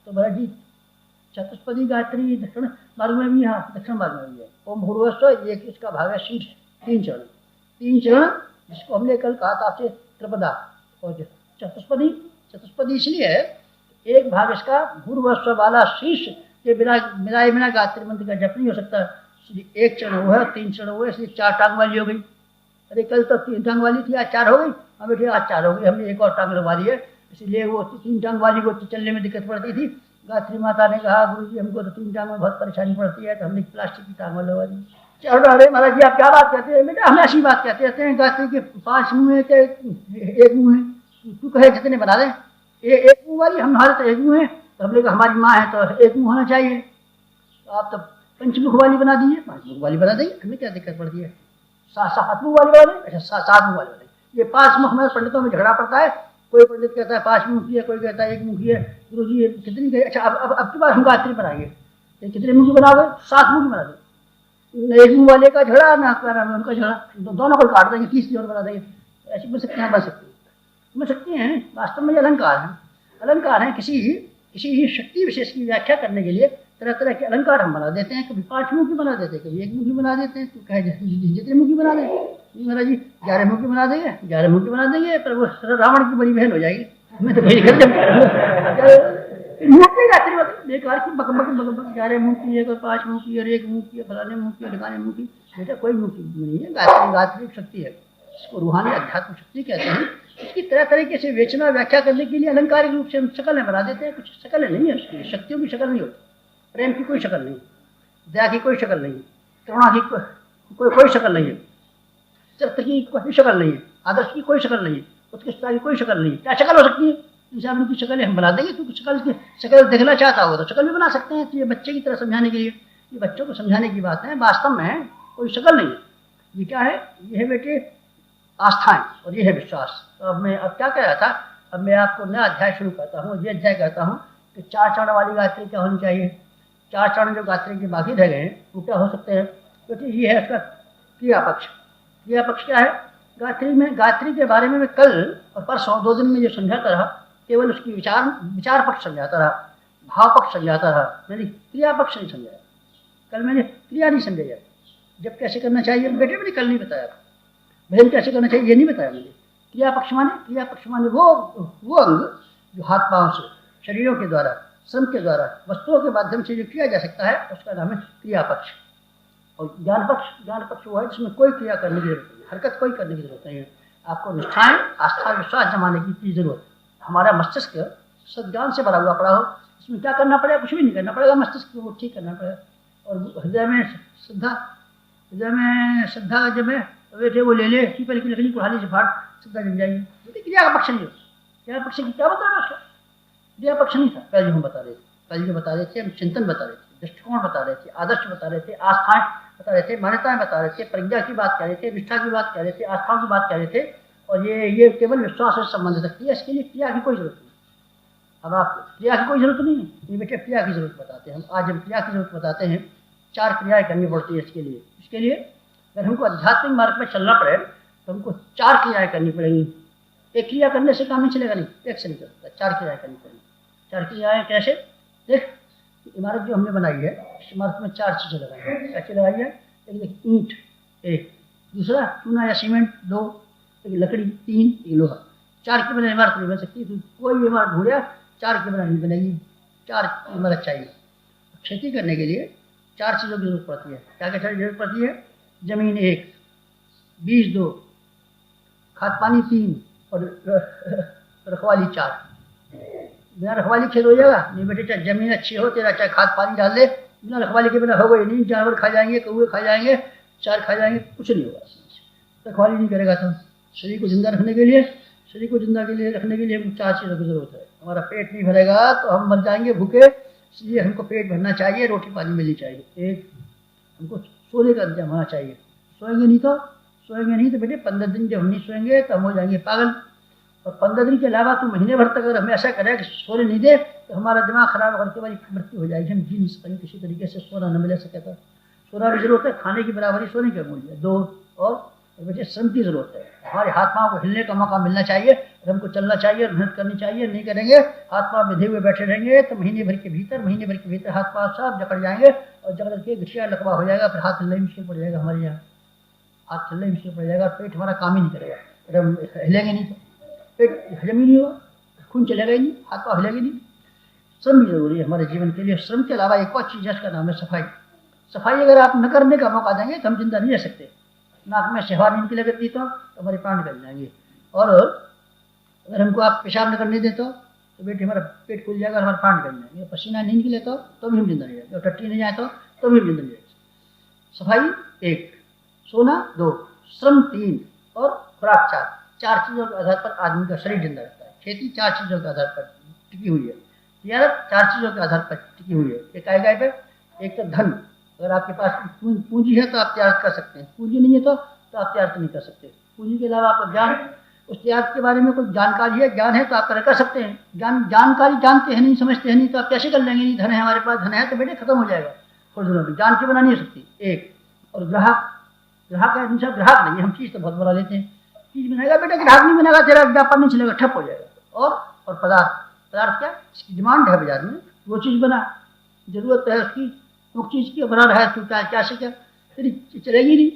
तो बोला जी चतुष्पदी गायत्री दक्षिण मार्ग में भी, यहाँ दक्षिण मार्ग में भी है। ओम भूर्भुवस्सुवः, एक इसका भाग है शीर्ष 3 चरण, 3 चरण जिसको हमने कल कहा था आपसे त्रिपदा। और चतुष्पदी, चतुष्पदी इसलिए है एक भाग इसका भूर्भुवस्सुवः वाला शीर्ष के बिना मिलाए बिना गायत्री मंत्र का जप नहीं हो सकता। एक चरण वो है, 3 चरण वो है, इसलिए 4 टांग वाली हो गई। अरे कल तो 3 टांग वाली थी, आज 4 हो गई। अब बेटे आज 4 हो गई, हमने एक और टांग लगवा दी है, इसलिए वो 3 टांग वाली को चलने में दिक्कत पड़ती थी। गायत्री माता ने कहा गुरुजी हमको तो 3 टांग में बहुत परेशानी पड़ती है, तो हमने प्लास्टिक की टांग लगवा दी। चलो अरे महाराज जी आप क्या बात कहते हैं? बेटा हम ऐसी बात कहते हैं गायत्री के 5 मुँह है के 1 मुँह है? तू कहे जितने बना दे, एक मुँह वाली, हम हमारे तो 1 मुँह है। तो हमने कहा हमारी माँ है तो 1 मुँह होना चाहिए, तो आप तो पंचमुख वाली बना दीजिए, 5 मुख वाली बना देंगे, हमें क्या दिक्कत पड़ती है? 7 मुख वाली बना दें, अच्छा 7 मुख वाली बना दें। ये 5 मुख में पंडितों में झगड़ा पड़ता है, कोई पंडित कहता है 5 मुख की है, कोई कहता है 1 मुख की है। गुरु जी कितनी कहे? अच्छा अब की बार हम गायत्री बनाएंगे, कितने मुख की बनाओगे? 7 मुख बना दें। 1 मुख वाले का झगड़ा ना उनका झगड़ा, दोनों को काट देंगे, 30 जोड़ बना देंगे। ऐसी बन सकते हैं, बन सकती हैं। वास्तव में ये अलंकार है, अलंकार है। किसी शक्ति विशेष की व्याख्या करने के लिए तरह तरह के अलंकार हम बना देते हैं। कभी 5 मुखी बना देते हैं, कभी 1 मुखी बना देते हैं। तो कहे जितने मुखी बना दें, महाराज जी 11 मुखी बना देंगे, 11 मुखी बना देंगे, पर वो रावण की बड़ी बहन हो जाएगी। मैं तो कहीं बेकार की बक 11 मुखी है, 5 मुखी और 1 मुखी, फलाने मुखी और ढिकाने मुखी। बेटा कोई मुखी नहीं है, गायत्री शक्ति है, इसको रूहानी अध्यात्म शक्ति कहते हैं। इसकी तरह तरीके से वेचना व्याख्या करने के लिए अलंकारिक रूप से हम शक्लें बना देते हैं। कुछ शक्लें नहीं है उसकी, शक्तियों की शक्ल नहीं होती। प्रेम की कोई शक्ल नहीं, दया की कोई शक्ल नहीं, करुणा की कोई शक्ल नहीं है, सत्य की कोई शक्ल नहीं है, आदर्श की कोई शक्ल नहीं है, उत्कृष्टता की कोई शक्ल नहीं है। क्या शक्ल हो सकती है? इंसान की शक्ल हम बना देंगे। तो शक्ल देखना चाहता होगा तो शक्ल भी बना सकते हैं। तो ये बच्चे की तरह समझाने के लिए, ये बच्चों को समझाने की बात है। वास्तव में कोई शक्ल नहीं है। ये क्या है? ये है बेटे आस्थाएं और ये है विश्वास। तो अब मैं क्या कह रहा था, अब मैं आपको नया अध्याय शुरू करता हूँ। ये अध्याय कहता हूँ कि 4 चरण वाली गायत्री क्या होनी चाहिए। 4 चरण जो गायत्री के बाकी रह गए हैं वो क्या हो सकते हैं? क्योंकि ये है उसका क्रिया पक्ष। क्रिया पक्ष क्या है गायत्री के बारे में? मैं कल और परसों 2 दिन में जो समझाता रहा, केवल उसकी विचार पक्ष समझाता रहा, भाव पक्ष समझाता रहा, मैंने क्रिया पक्ष नहीं समझाया। कल मैंने क्रिया नहीं समझाया, जब कैसे करना चाहिए बेटे मैंने कल नहीं बताया। भजन कैसे करना चाहिए ये नहीं बताया मैंने। क्रिया पक्ष माने वो अंग जो हाथ पांव से, शरीरों के द्वारा, श्रम के द्वारा, वस्तुओं के माध्यम से जो किया जा सकता है उसका नाम है क्रिया पक्ष। और ज्ञान पक्ष वो है जिसमें कोई क्रिया करने की जरूरत नहीं, हरकत कोई करने की जरूरत नहीं है। आपको निष्ठाएं, आस्था, विश्वास जमाने की जरूरत है। हमारा मस्तिष्क सद्ज्ञान से भरा हुआ पड़ा हो, इसमें क्या करना पड़ेगा? कुछ भी नहीं करना पड़ेगा। मस्तिष्क को ठीक करना पड़ेगा। और हृदय में श्रद्धा जब है बैठे वो ले ले, पीपल की लकड़ी कुल्हाड़ी से फाड़, श्रद्धा जम जाएगी। तो क्रिया का पक्ष नहीं होता। क्रिया पक्ष की क्या बताना उसका? क्रिया पक्ष नहीं था। पहले हम बता रहे थे, हम चिंतन बता रहे थे, दृष्टिकोण बता रहे थे, आदर्श बता रहे थे, आस्थाएं बता रहे थे, मान्यताएं बता रहे थे, प्रज्ञा की बात कह रहे थे, निष्ठा की बात कह रहे थे, आस्थाओं की बात कह रहे थे। और ये केवल विश्वास से संबंध रखती है। इसके लिए क्रिया की कोई जरूरत नहीं। अब आप क्रिया की कोई जरूरत नहीं है, ये बेटे क्रिया की जरूरत बताते हैं हम। आज हम क्रिया की जरूरत बताते हैं। 4 क्रियाएं करनी पड़ती है इसके लिए। अगर हमको आध्यात्मिक मार्ग में चलना पड़े तो हमको 4 क्रियाएं करनी पड़ेंगी। एक क्रिया करने से काम नहीं चलेगा, नहीं, एक से नहीं चलता। 4 क्रियाएं करनी पड़ेंगी। 4 क्रियाएं कैसे? देख, इमारत जो हमने बनाई है, इस इमारत में 4 चीजें लगाई है। कैसे लगाई है? एक ईंट, एक दूसरा चूना या सीमेंट, 2 एक लकड़ी, 3 एक लोहा। 4 के बिना इमारत नहीं बन सकती। तो कोई भी इमारत ढूंढे 4 के बिना नहीं बनेगी। 4 इमारत चाहिए। खेती करने के लिए 4 चीज़ों की जरूरत पड़ती है। क्या क्या जरूरत पड़ती है? जमीन 1, बीज 2, खाद पानी 3 और रखवाली 4। बिना रखवाली खेत हो जाएगा नहीं बेटे। चाहे जमीन अच्छी हो तेरा, चाहे खाद पानी डाल दे, बिना रखवाली के बिना होगा ही नहीं। जानवर खा जाएंगे, कौवे खा जाएंगे, चार खा जाएंगे, कुछ नहीं होगा। रखवाली नहीं करेगा तो शरीर को जिंदा रखने के लिए रखने के लिए हमको 4 चीज़ों की जरूरत है। हमारा पेट नहीं भरेगा तो हम मर जाएंगे भूखे, इसलिए हमको पेट भरना चाहिए, रोटी पानी मिलनी चाहिए। एक हमको सोने का इंतजाम होना चाहिए। सोएंगे नहीं तो बेटे 15 दिन जब हम नहीं सोएंगे तो हम हो जाएंगे पागल। और 15 दिन के अलावा तो महीने भर तक अगर हमें ऐसा करें कि सोने नहीं दे तो हमारा दिमाग खराब होकर के हमारी मृत्यु हो जाएगी। हम जी नहीं सकेंगे किसी तरीके से, सोना न मिले सके तो। सोना भी जरूरत है, खाने की बराबरी सोने की मूल्य है। 2 और बेटे श्रम की जरूरत है। हमारे हाथ पाँव को हिलने का मौका मिलना चाहिए। हमको चलना चाहिए और मेहनत करनी चाहिए, नहीं करेंगे हाथ पाँव बंधे हुए बैठे रहेंगे तो महीने भर के भीतर हाथ पाँव सब जकड़ जाएंगे और जकड़ के गठिया लकवा हो जाएगा, फिर हाथ चलना ही मुश्किल पड़ जाएगा हमारे यहाँ, हाथ चलना ही मुश्किल पड़ जाएगा, पेट हमारा काम ही नहीं करेगा, अगर हम हिलेंगे नहीं तो पेट हजम ही नहीं होगा, खून चलेगा ही नहीं, हाथ पाँव हिलेंगे नहीं। श्रम भी जरूरी है हमारे जीवन के लिए। श्रम के अलावा एक और चीज़ है, उसका नाम है सफाई। सफाई अगर आप न करने का मौका देंगे तो हम जिंदा नहीं रह सकते। नाक में शहवा नहीं निकले करती तो हमारे प्राण निकल जाएंगे, और अगर हमको आप पेशाब न करने दें तो बेटे हमारा पेट खुल जाएगा, हमारे प्राण निकल जाएंगे। पसीना नहीं निकले तो भी हम जिंदा नहीं रहेंगे, और टट्टी नहीं जाए तो भी हम जिंदा नहीं रहेंगे। सफाई 1, सोना 2, श्रम 3 और खुराक 4। 4 चीज़ों के आधार पर आदमी का शरीर जिंदा रहता है। खेती 4 चीज़ों के आधार पर टिकी हुई है, तिजारत 4 चीज़ों के आधार पर टिकी हुई है। एक आएगा पर एक तो धन, अगर आपके पास पूंजी है तो आप तिजारत कर सकते हैं, पूंजी नहीं है तो आप तिजारत नहीं कर सकते। पूंजी के अलावा आपको ज्ञान, उस तिजारत के बारे में कोई जानकारी है, ज्ञान है तो आप कर सकते हैं। जानकारी जानते हैं नहीं, समझते हैं नहीं तो आप कैसे कर लेंगे? नहीं धन है हमारे पास, धन है तो बेटे खत्म हो जाएगा थोड़ी दिनों में, जान के बना नहीं हो सकती। एक और ग्राहक है, दूसरा ग्राहक नहीं, हम चीज़ तो बहुत बना लेते हैं, चीज़ बनाएगा बेटा, ग्राहक नहीं बनेगा तेरा व्यापार नहीं चलेगा, ठप हो जाएगा। और पदार्थ क्या, इसकी डिमांड है बाजार में, वो चीज़ बना, जरूरत है उसकी, वो चीज़ की बना रहा है तो क्या से क्या तेरी चलेगी नहीं।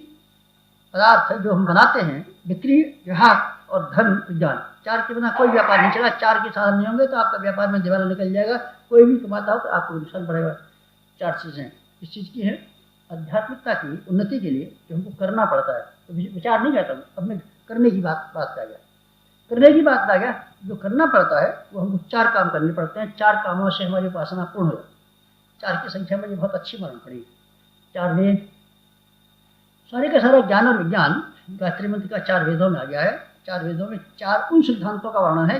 पदार्थ जो हम बनाते हैं, बिक्री, ग्राहक और धन, विज्ञान, 4 के बिना कोई व्यापार नहीं चला। 4 के साधन नहीं होंगे तो आपका व्यापार में दिवाला निकल जाएगा, कोई भी कमाता हो तो आपको नुकसान पड़ेगा। 4 चीज़ें इस चीज़ की है। आध्यात्मिकता की उन्नति के लिए जो हमको करना पड़ता है, तो विचार नहीं कहता हूँ, अब मैं करने की बात आ गया, करने की बात आ गया। जो करना पड़ता है वो हमको 4 काम करने पड़ते हैं। 4 कामों से हमारी उपासना पूर्ण हो जाती है। 4 की संख्या मुझे बहुत अच्छी मालूम पड़ी। 4 वेद, सारे का सारा ज्ञान और विज्ञान गायत्री मंत्र का 4 वेदों में आ गया है। 4 वेदों में 4 उन सिद्धांतों का वर्णन है